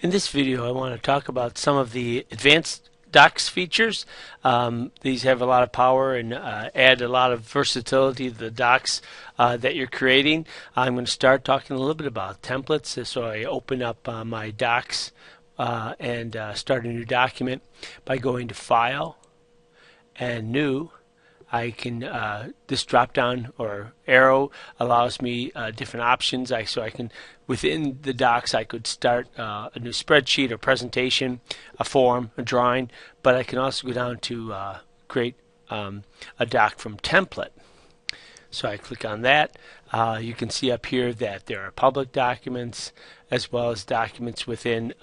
In this video, I want to talk about some of the advanced docs features. These have a lot of power and add a lot of versatility to the docs that you're creating. I'm going to start talking a little bit about templates. So I open up my docs and start a new document by going to File and New. I can this drop down or arrow allows me different options. So I can within the docs I could start a new spreadsheet or presentation, a form, a drawing, but I can also go down to create a doc from template. So I click on that. You can see up here that there are public documents as well as documents within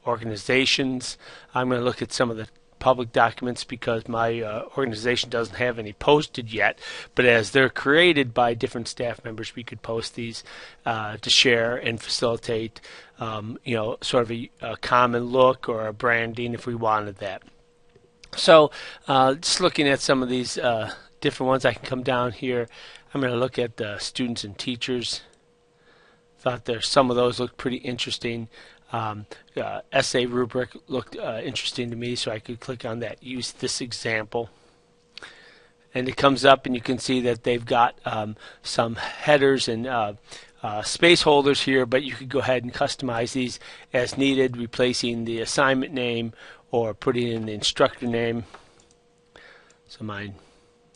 organizations. I'm going to look at some of the public documents because my organization doesn't have any posted yet, but as they're created by different staff members, we could post these to share and facilitate sort of a common look or a branding if we wanted that. So just looking at some of these different ones, I can come down here. I'm going to look at students and teachers. Thought there some of those looked pretty interesting. Essay rubric looked interesting to me, so I could click on that, use this example, and it comes up and you can see that they've got some headers and space holders here, but you could go ahead and customize these as needed, replacing the assignment name or putting in the instructor name. So mine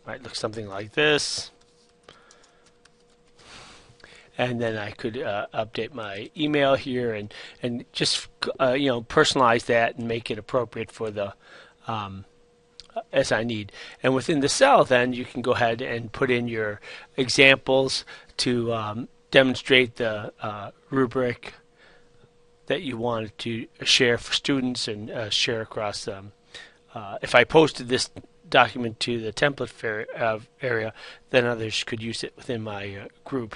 might look something like this. And then I could update my email here and just personalize that and make it appropriate for the as I need. And within the cell, then you can go ahead and put in your examples to demonstrate the rubric that you wanted to share for students and share across. If I posted this document to the template area, then others could use it within my group.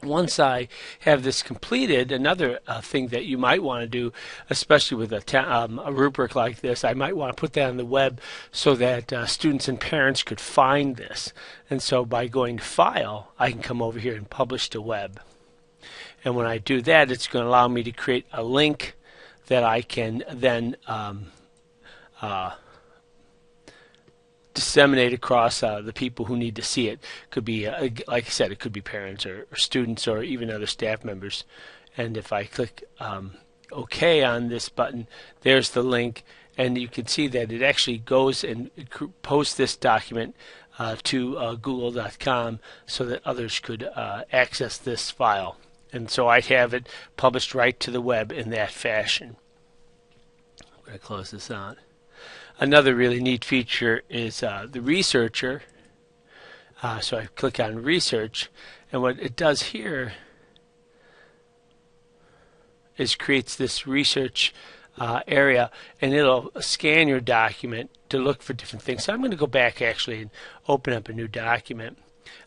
Once I have this completed, another thing that you might want to do, especially with a rubric like this, I might want to put that on the web so that students and parents could find this. And so by going to File, I can come over here and publish to web. And when I do that, it's going to allow me to create a link that I can then disseminate across the people who need to see it. Could be, like I said, it could be parents or students or even other staff members. And if I click OK on this button, there's the link, and you can see that it actually goes and posts this document to google.com so that others could access this file. And so I have it published right to the web in that fashion. I'm going to close this out. Another really neat feature is the researcher. So I click on research, and what it does here is creates this research area, and it'll scan your document to look for different things. So I'm going to go back actually and open up a new document,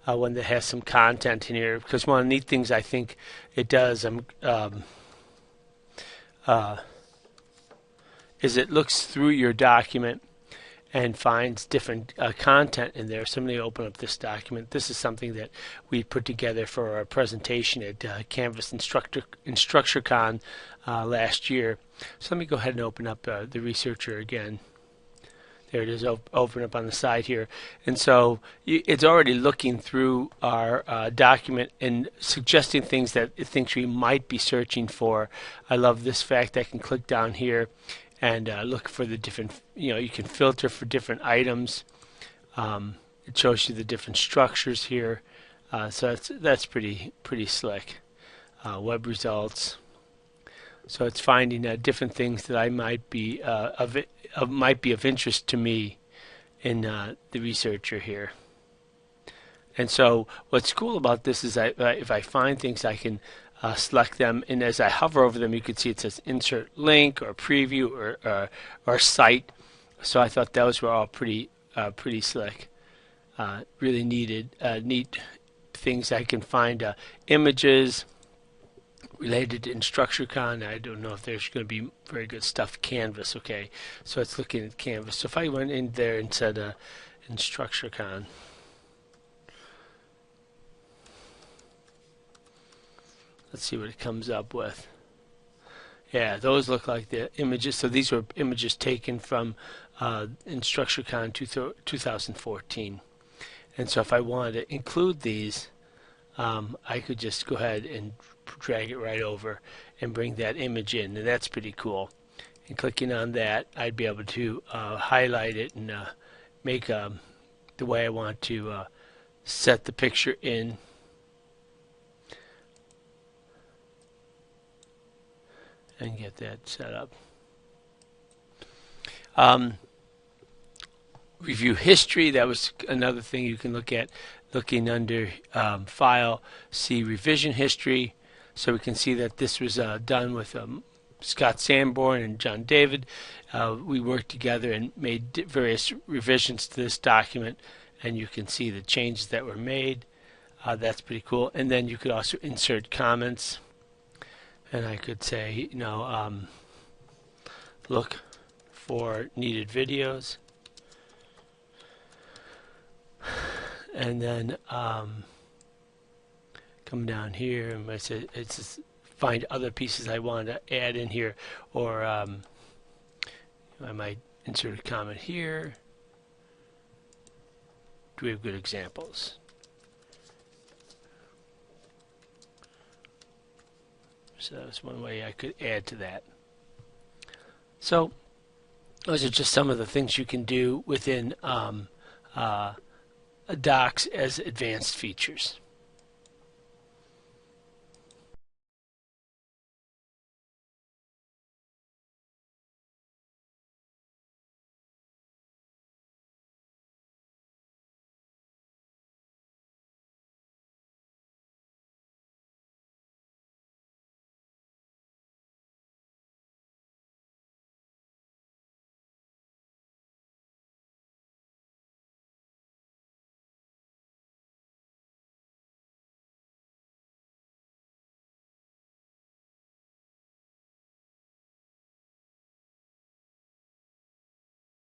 one that has some content in here, because one of the neat things I think it does is it looks through your document and finds different content in there. So I'm going to open up this document. This is something that we put together for our presentation at Canvas InstructureCon last year. So let me go ahead and open up the researcher again. There it is, open up on the side here. And so it's already looking through our document and suggesting things that it thinks we might be searching for. I love this fact I can click down here and look for the different, you can filter for different items. It shows you the different structures here. So that's pretty slick. Web results. So it's finding different things that I might be of interest to me in the researcher here. And so what's cool about this is if I find things, I can select them, and as I hover over them, you can see it says insert link or preview or cite. So I thought those were all pretty slick. Really neat things. I can find images related to InstructureCon. I don't know if there's going to be very good stuff. Canvas, okay. So it's looking at Canvas. So if I went in there and said InstructureCon, let's see what it comes up with. Yeah, those look like the images. So these were images taken from InstructureCon 2014. And so if I wanted to include these, I could just go ahead and drag it right over and bring that image in, and that's pretty cool. And clicking on that, I'd be able to highlight it and make the way I want to set the picture in. And get that set up. Review history, that was another thing you can look at. Looking under File, see Revision History. So we can see that this was done with Scott Sanborn and John David. We worked together and made various revisions to this document, and you can see the changes that were made. That's pretty cool. And then you could also insert comments. And I could say, you know, look for needed videos. And then come down here and I say it's just find other pieces I want to add in here, or I might insert a comment here. Do we have good examples? So that's one way I could add to that. So those are just some of the things you can do within Docs as advanced features.